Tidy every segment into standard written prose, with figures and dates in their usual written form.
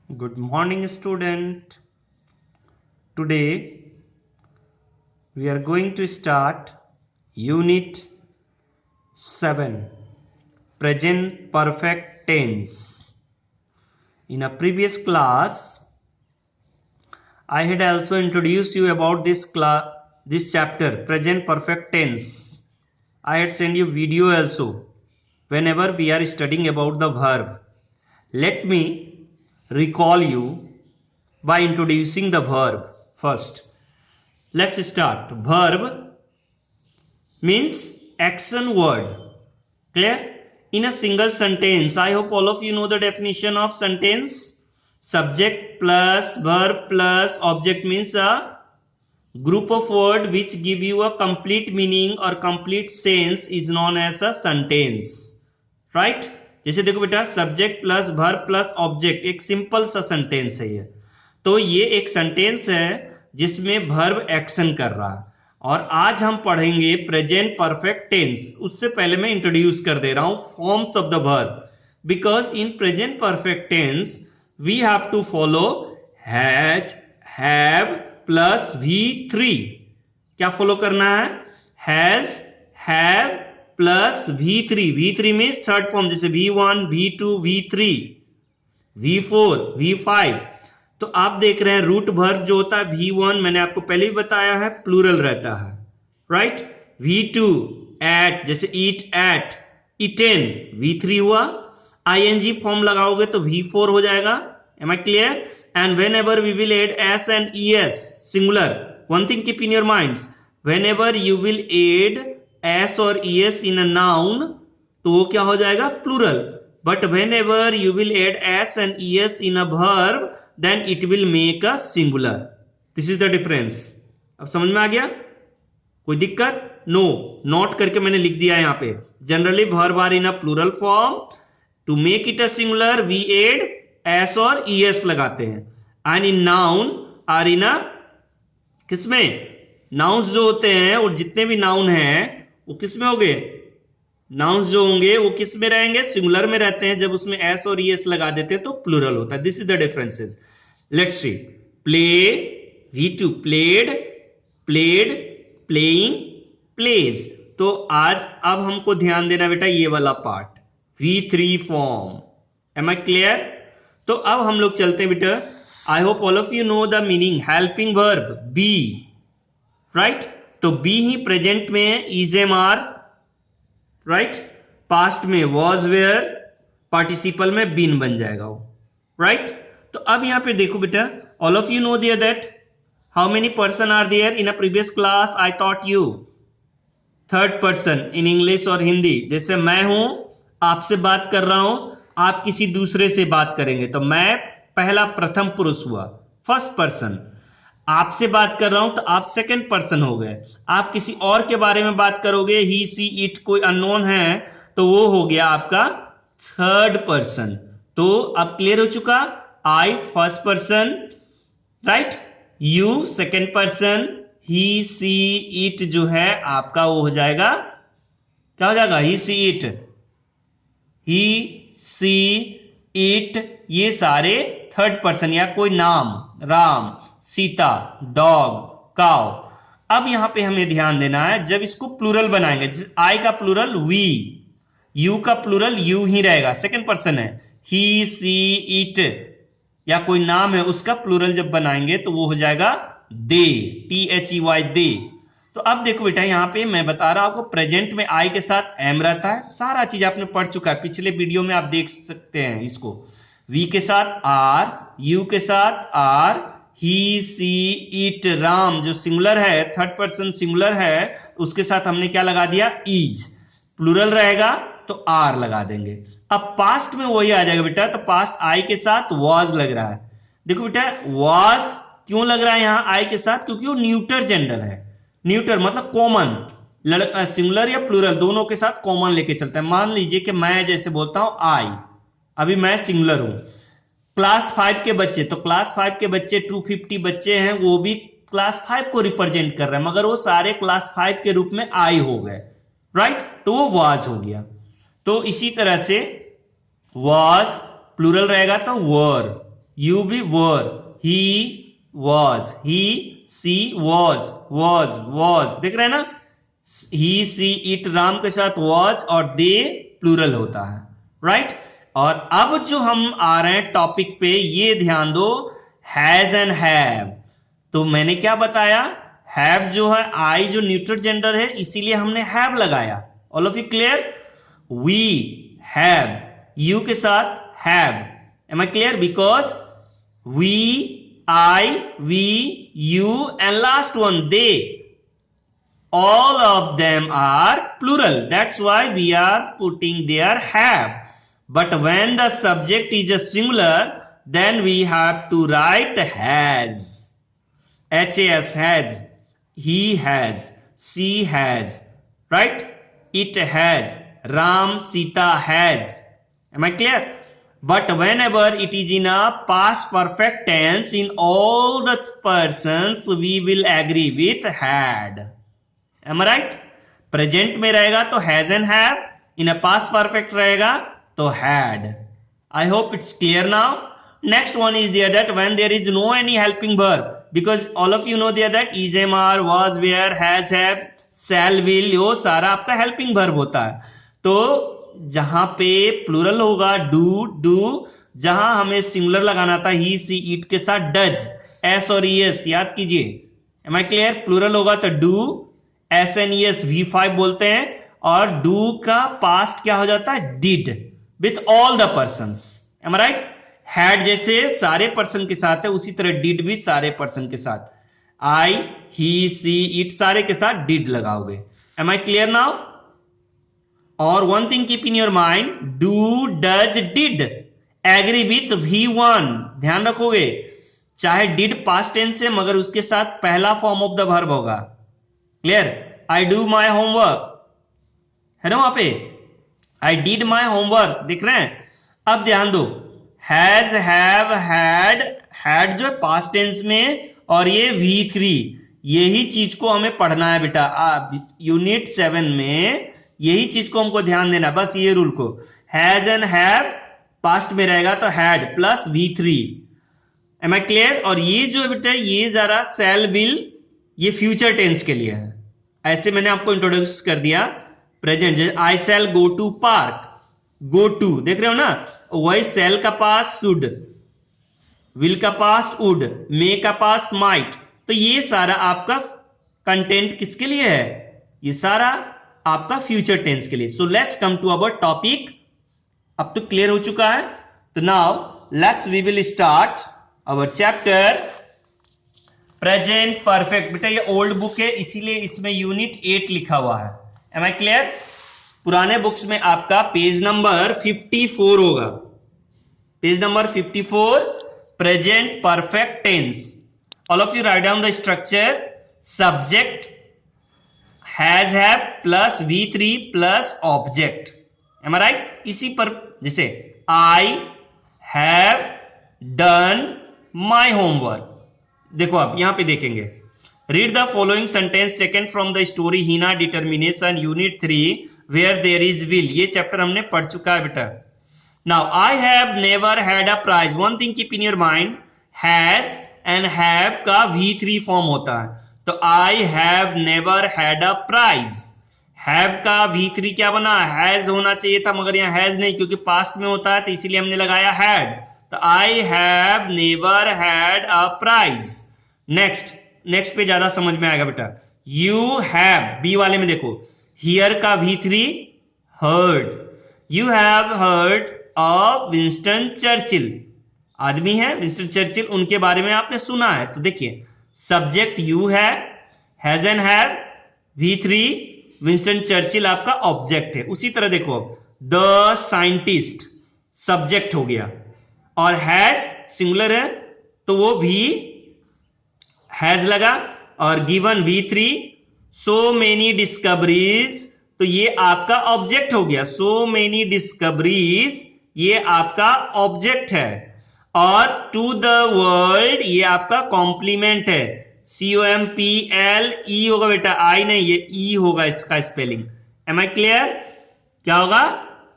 Good morning, student. Today we are going to start Unit 7 Present Perfect Tense. In a previous class, I had also introduced you about this chapter Present Perfect Tense. I had sent you video also whenever we are studying about the verb. Let me recall you by introducing the verb first. Let's start. Verb means action word. Clear? In a single sentence. I hope all of you know the definition of sentence. Subject plus verb plus object means a group of words which give you a complete meaning or complete sense is known as a sentence. Right? जैसे देखो बेटा subject plus verb plus object एक simple सा sentence है ये। तो ये एक सेंटेंस है जिसमें वर्ब एक्शन कर रहा है और आज हम पढ़ेंगे प्रेजेंट परफेक्ट टेंस। उससे पहले मैं इंट्रोड्यूस कर दे रहा हूं forms of the verb because in present perfect tense we have to follow has have plus V3। क्या फॉलो करना है? Has have plus V3। V3 means third form जैसे V1 V2 V3 V4 V5। तो आप देख रहे हैं root verb जो होता है V1 मैंने आपको पहले भी बताया है प्लूरल रहता है। राइट? V2 एट जैसे ईट एट इटेन V3 हुआ। ing फॉर्म लगाओगे तो V4 हो जाएगा। Am I clear? And whenever we will add S and es singular. One thing keep in your minds, whenever you will add S और es in a noun तो वो क्या हो जाएगा? Plural. But whenever you will add S and es in a verb then it will make a singular. This is the difference. अब समझ में आ गया? कोई दिक्कत? नो नोट करके मैंने लिख दिया यहां पे। Generally verb are in a plural form. To make it a singular we add s और es लगाते हैं। and in noun are in a किसमें? nouns जो होते हैं और जितने भी noun हैं वो किसमें होंगे? नाउन्स जो होंगे वो किस में रहेंगे? सिंगुलर में रहते हैं। जब उसमें एस और es लगा देते हैं तो प्लूरल होता है। This is the differences. Let's see. Play V2 played played playing plays. तो आज अब हमको ध्यान देना बेटा ये वाला part V3 form. Am I clear? तो अब हम लोग चलते हैं बेटा। I hope all of you know the meaning. Helping verb be. Right? तो बी ही प्रेजेंट में is am are. Right? Past में वॉज वेयर, पार्टिसिपल में बीन बन जाएगा वो। राइट? तो अब यहां पे देखो बेटा, all of you know there that how many person are there in a previous class I taught you third person in English और हिंदी। जैसे मैं हूं आपसे बात कर रहा हूं, आप किसी दूसरे से बात करेंगे तो मैं पहला प्रथम पुरुष हुआ, फर्स्ट पर्सन। आपसे बात कर रहा हूं तो आप सेकंड पर्सन हो गए। आप किसी और के बारे में बात करोगे, ही सी इट कोई अननोन है तो वो हो गया आपका थर्ड पर्सन। तो अब क्लियर हो चुका। I first person, right? You second person, he C it जो है आपका वो हो जाएगा, क्या हो जाएगा? ही see it, he see it, ये सारे थर्ड पर्सन या कोई नाम, राम, सीता, डॉग, काउ। अब यहां पे हमें ध्यान देना है जब इसको प्लूरल बनाएंगे, जैसे आई का प्लूरल वी, यू का प्लूरल यू ही रहेगा, सेकंड पर्सन है। ही सी इट या कोई नाम है उसका प्लूरल जब बनाएंगे तो वो हो जाएगा दे, THEY दे। तो अब देखो बेटा यहां पे मैं बता रहा हूं आपको प्रेजेंट में आई के साथ एम रहता है। सारा चीज आपने पढ़ चुका है, पिछले वीडियो में आप देख सकते हैं इसको। वी के साथ आर, यू के साथ are, she C it, Ram जो सिंगुलर है, थर्ड पर्सन सिंगुलर है, उसके साथ हमने क्या लगा दिया? इज। प्लूरल रहेगा तो आर लगा देंगे। अब पास्ट में वही आ जाएगा बेटा, तो पास्ट आई के साथ वॉज लग रहा है। देखो बेटा वॉज क्यों लग रहा है यहां आई के साथ? क्योंकि वो न्यूटर जेंडर है। न्यूटर मतलब कॉमन, सिंगुलर या प्लूरल दोनों के साथ कॉमन लेके चलता है। मान लीजिए कि मैं जैसे बोलता हूं आई, अभी मैं सिंगुलर हूं। क्लास 5 के बच्चे, तो क्लास 5 के बच्चे 250 बच्चे हैं, वो भी क्लास 5 को रिप्रेजेंट कर रहे हैं, मगर वो सारे क्लास 5 के रूप में आई हो गए। राइट? तो वो वॉज हो गया। तो इसी तरह से वॉज प्लूरल रहेगा तो वर, यू भी वर, he was, he C was, देख रहे हैं ना, ही सी इट राम के साथ वॉज और दे प्लूरल होता है, राइट। और अब जो हम आ रहे हैं टॉपिक पे, ये ध्यान दो, हैज एंड हैव। तो मैंने क्या बताया, हैव जो है आई जो न्यूट्रल जेंडर है, इसीलिए हमने हैव लगाया। All of you clear? We have, you के साथ have, am I clear? Because we, I, we, you and last one they, all of them are plural. That's why we are putting there have. But when the subject is a singular, then we have to write has. Has, has. He has. She has. Right? It has. Ram, Sita has. Am I clear? But whenever it is in a past perfect tense, in all the persons, we will agree with had. Am I right? Present में रहेगा तो has and have. In a past perfect रहेगा तो had. I hope it's clear now. Next one is there that when there is no any helping verb, because all of you know there that is, am, are, was, were, has, have, shall, will, यो सारा आपका helping verb होता है। तो जहां पे plural होगा do, जहां हमें सिंगुलर लगाना था ही सी इट के साथ डज, एस और ईएस याद कीजिए। M I clear? प्लूरल होगा तो do, S N ES V5 बोलते हैं, और डू का पास्ट क्या हो जाता है, did, with all the persons. Am I right? Had जैसे सारे पर्सन के साथ है, उसी तरह डिड भी सारे पर्सन के साथ, आई, ही, सी, इट सारे के साथ डिड लगाओगे। Am I clear now? और one thing keep in your mind, do, does, did agree with V1, ध्यान रखोगे, चाहे डिड पास्ट टेंस है मगर उसके साथ पहला फॉर्म ऑफ द वर्ब होगा। Clear? I do my homework है ना, वहां पे आई डिड माई होमवर्क, दिख रहे हैं? अब ध्यान दो, हैज, हैव, हैड जो है पास्ट टेंस में, और ये V3, यही चीज को हमें पढ़ना है बेटा। यूनिट 7 में यही चीज को हमको ध्यान देना, बस ये रूल को। हैज एंड हैव पास्ट में रहेगा तो had plus V3। Am I clear? और ये जो है बेटा, ये जरा शैल, विल, ये फ्यूचर टेंस के लिए है। ऐसे मैंने आपको इंट्रोड्यूस कर दिया। प्रेजेंट जैसे I shall go to park, go to, देख रहे हो ना, वही शैल का पास्ट शुड, विल का पास्ट वुड, मे का पास्ट माइट। तो ये सारा आपका कंटेंट किसके लिए है? ये सारा आपका फ्यूचर टेंस के लिए। So let's come to our topic. अब तो क्लियर हो चुका है। तो now let's we will start our chapter present perfect. बेटा ये ओल्ड बुक है, इसीलिए इसमें यूनिट 8 लिखा हुआ है। Am I clear? पुराने बुक्स में आपका पेज नंबर 54 होगा, page number 54, present perfect tense. All of you write down the structure. Subject has, have plus V3 plus object. Am I right? इसी पर जैसे I have done my homework, देखो आप यहां पे देखेंगे, read the following sentence taken from the story Heena determination unit 3 where there is will. ये chapter हमने पढ़ चुका है बेटा। Now I have never had a prize. One thing keep in your mind, has and have का V3 form होता है, तो I have never had a prize. Have का V3 क्या बना, हैज होना चाहिए था, मगर यहां हैज नहीं, क्योंकि पास्ट में होता है तो इसीलिए हमने लगाया हैड। तो I have never had a prize. Next पे ज्यादा समझ में आएगा बेटा। यू हैव, बी वाले में देखो, हियर का V3 heard, you have heard of Winston Churchill, आदमी है विंस्टन चर्चिल, उनके बारे में आपने सुना है। तो देखिए सब्जेक्ट यू है, has and have, V3, Winston Churchill आपका ऑब्जेक्ट है। उसी तरह देखो द साइंटिस्ट सब्जेक्ट हो गया, और हैज सिंगुलर है तो वो भी हैज लगा, और given V3, so many discoveries, तो ये आपका ऑब्जेक्ट हो गया। सो मेनी डिस्कवरीज ये आपका ऑब्जेक्ट है, और टू द वर्ल्ड ये आपका कॉम्प्लीमेंट है। COMPLE होगा बेटा, आई नहीं, ये E होगा इसका स्पेलिंग। M I clear? क्या होगा?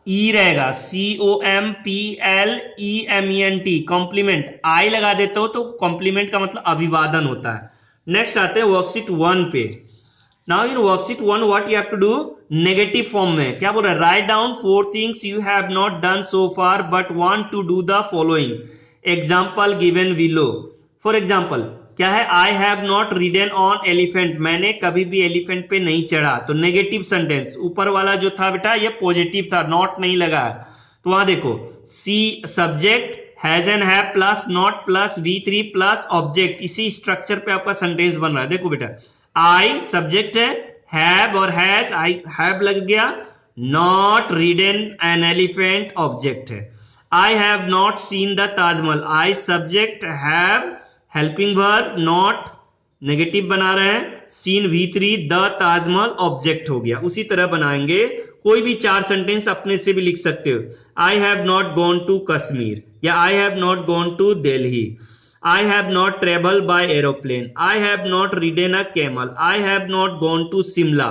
ई रहेगा, COMPLEMENT, कॉम्प्लीमेंट। आई लगा देते हो तो कॉम्प्लीमेंट का मतलब अभिवादन होता है। नेक्स्ट आते हैं वर्कशीट 1 पे। Now in worksheet 1 what you have to do, negative form में क्या बोल रहा है, write down 4 things you have not done so far but want to do the following, example given below. For example क्या है, I have not readen on elephant, मैंने कभी भी एलिफेंट पे नहीं चढ़ा, तो नेगेटिव सेंटेंस। ऊपर वाला जो था बेटा ये पॉजिटिव था, नॉट नहीं लगा, तो वहां देखो see subject has and have plus not plus V3 plus object, इसी स्ट्रक्चर पे आपका सेंटेंस बन रहा है। देखो बेटा आई सब्जेक्ट है, हैव और हैज, आई हैव लग गया, not ridden an elephant object है। I have not seen the Taj Mahal, I subject, have helping verb, not negative बना रहे हैं, scene V3 the Taj Mahal object हो गया। उसी तरह बनाएंगे कोई भी 4 सेंटेंस अपने से भी लिख सकते हो। I have not gone to Kashmir, या I have not gone to Delhi, I have not traveled by aeroplane, I have not ridden a camel, I have not gone to Simla.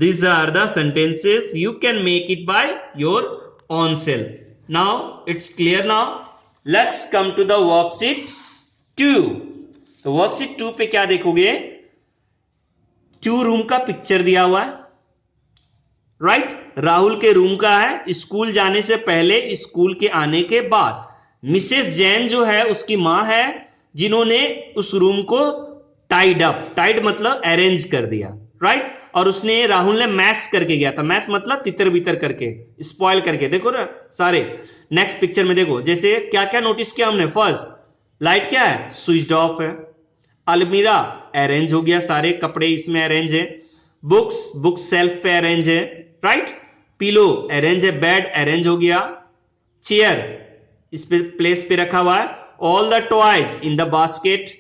These are the sentences you can make it by your own self. Now it's clear now. Let's come to the worksheet 2. तो worksheet 2 पे क्या देखोगे, 2 room का picture दिया हुआ है, right Rahul के room का है, स्कूल जाने से पहले, स्कूल के आने के बाद। मिसेस जैन जो है उसकी मां है जिन्होंने उस रूम को टाइड अप, टाइड मतलब अरेंज कर दिया, राइट। और उसने राहुल ने मैस करके गया था, मैस मतलब तितर बितर करके, स्पॉइल करके, देखो ना सारे। नेक्स्ट पिक्चर में देखो जैसे क्या क्या नोटिस किया हमने। फर्स्ट लाइट क्या है, स्विच्ड ऑफ है। अलमीरा अरेंज हो गया, सारे कपड़े इसमें अरेंज है। बुक्स सेल्फ पे अरेंज है, राइट। पिलो अरेंज है, बेड अरेंज हो गया। चेयर इस पे प्लेस पे रखा हुआ है। All the toys in the basket,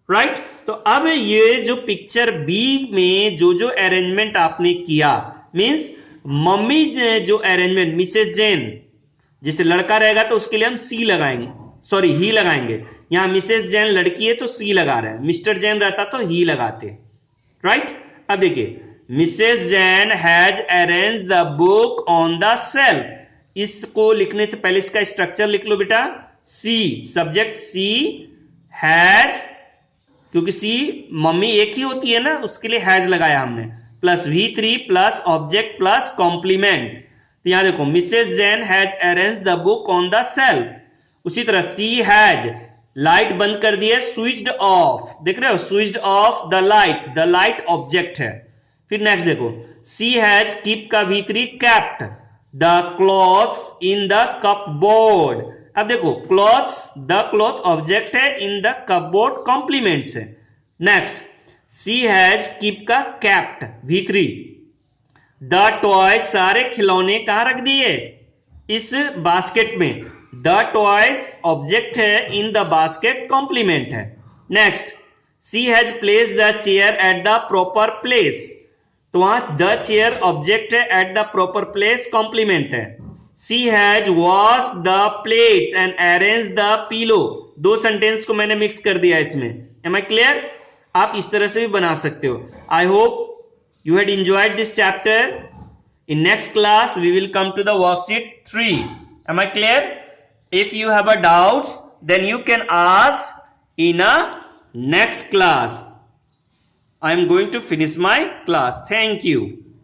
right. तो अब ये जो पिक्चर बी में जो जो अरेंजमेंट आपने किया, मींस मम्मी ने जो अरेंजमेंट, मिसेस जैन, जिसे लड़का रहेगा तो उसके लिए हम सी लगाएंगे, सॉरी ही लगाएंगे। यहां मिसेस जैन लड़की है तो सी लगा रहे हैं, मिस्टर जैन रहता तो ही लगाते, राइट। अब देखिए Mrs Jain has arrange the book on the self, इसको लिखने से पहले इसका स्ट्रक्चर लिख लो बेटा। सी सब्जेक्ट, सी हैज, क्योंकि सी मम्मी एक ही होती है ना, उसके लिए हैज लगाया हमने, plus V3 plus object plus complement. तो यहां देखो Mrs Jain has arrange the book on the shelf. उसी तरह सी हैज, लाइट बंद कर दिए, स्विच्ड ऑफ, देख रहे हो, switched off the light object है। फिर नेक्स्ट देखो सी हैज, कीप का V3 kept the clothes in the cupboard. अब देखो क्लॉथ्स, द क्लॉथ ऑब्जेक्ट है, इन द कपबोर्ड कॉम्प्लीमेंट्स है। नेक्स्ट सी हैज, कीप का कैप्ट V3 द टॉय, सारे खिलौने कहां रख दिए, इस बास्केट में। द टॉयज ऑब्जेक्ट है, इन द बास्केट कॉम्प्लीमेंट है। Next she has place the chair at the proper place, तो वहां द चेयर ऑब्जेक्ट है, at the proper place complement है। She has wash the plates and arrange the pillow, 2 sentence को मैंने mix कर दिया इसमें। Am I clear? आप इस तरह से भी बना सकते हो। I hope you had enjoyed this chapter. In next class we will come to the worksheet 3. Am I clear? If you have a doubts then you can ask in a next class. I am going to finish my class. Thank you.